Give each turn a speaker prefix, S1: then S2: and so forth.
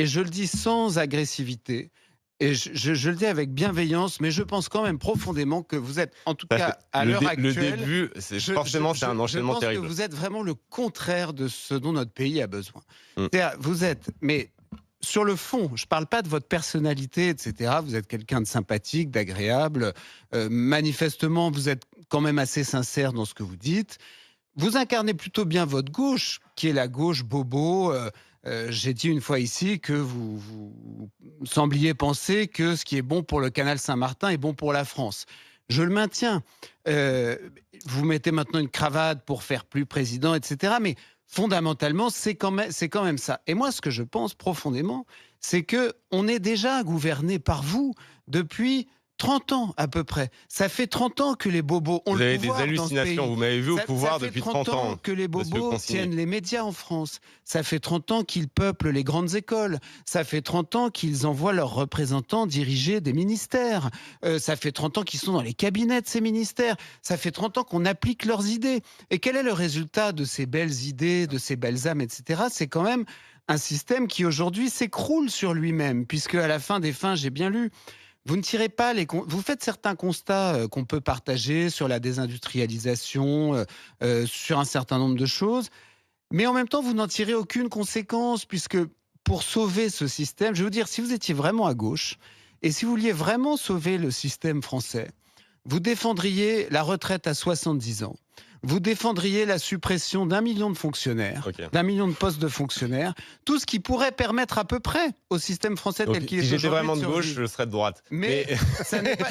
S1: et je le dis sans agressivité, et je le dis avec bienveillance, mais je pense quand même profondément que vous êtes, en tout
S2: Ça fait
S1: cas à l'heure
S2: le
S1: actuelle,
S2: début, c'est un
S1: je
S2: enchaînement
S1: pense que
S2: terrible.
S1: vous êtes vraiment le contraire de ce dont notre pays a besoin.
S2: Mmh.
S1: C'est-à-dire, vous êtes, mais sur le fond, je ne parle pas de votre personnalité, etc. Vous êtes quelqu'un de sympathique, d'agréable. Manifestement, vous êtes quand même assez sincère dans ce que vous dites. Vous incarnez plutôt bien votre gauche, qui est la gauche bobo. J'ai dit une fois ici que vous sembliez penser que ce qui est bon pour le canal Saint-Martin est bon pour la France. Je le maintiens. Euh, Vous mettez maintenant une cravate pour faire plus président, etc. Mais fondamentalement, c'est quand même ça. Et moi, ce que je pense profondément, c'est que on est déjà gouverné par vous depuis 30 ans à peu près. Ça fait 30 ans que les bobos ont
S2: Vous
S1: le
S2: avez des
S1: pouvoir dans ce
S2: hallucinations.
S1: pays.
S2: Vous m'avez vu au
S1: Ça
S2: pouvoir
S1: fait
S2: depuis
S1: 30
S2: 30
S1: ans
S2: ans,
S1: que les
S2: monsieur
S1: bobos
S2: Consigny.
S1: tiennent les médias en France. Ça fait 30 ans qu'ils peuplent les grandes écoles. Ça fait 30 ans qu'ils envoient leurs représentants diriger des ministères. Ça fait 30 ans qu'ils sont dans les cabinets de ces ministères. Ça fait 30 ans qu'on applique leurs idées. Et quel est le résultat de ces belles idées, de ces belles âmes, etc. C'est quand même un système qui aujourd'hui s'écroule sur lui-même, puisque à la fin des fins, j'ai bien lu, vous ne tirez pas vous faites certains constats qu'on peut partager sur la désindustrialisation, sur un certain nombre de choses, mais en même temps, vous n'en tirez aucune conséquence, puisque pour sauver ce système, je veux dire, si vous étiez vraiment à gauche, et si vous vouliez vraiment sauver le système français, vous défendriez la retraite à 70 ans. Vous défendriez la suppression d'1 million de fonctionnaires,
S2: OK.
S1: d'1 million de postes de fonctionnaires, tout ce qui pourrait permettre à peu près au système français
S2: Donc
S1: tel qu'il
S2: si
S1: est
S2: j'étais
S1: aujourd'hui de
S2: vraiment de gauche,
S1: survivre.
S2: je serais de droite.
S1: Mais
S2: Mais
S1: ça n'est pas,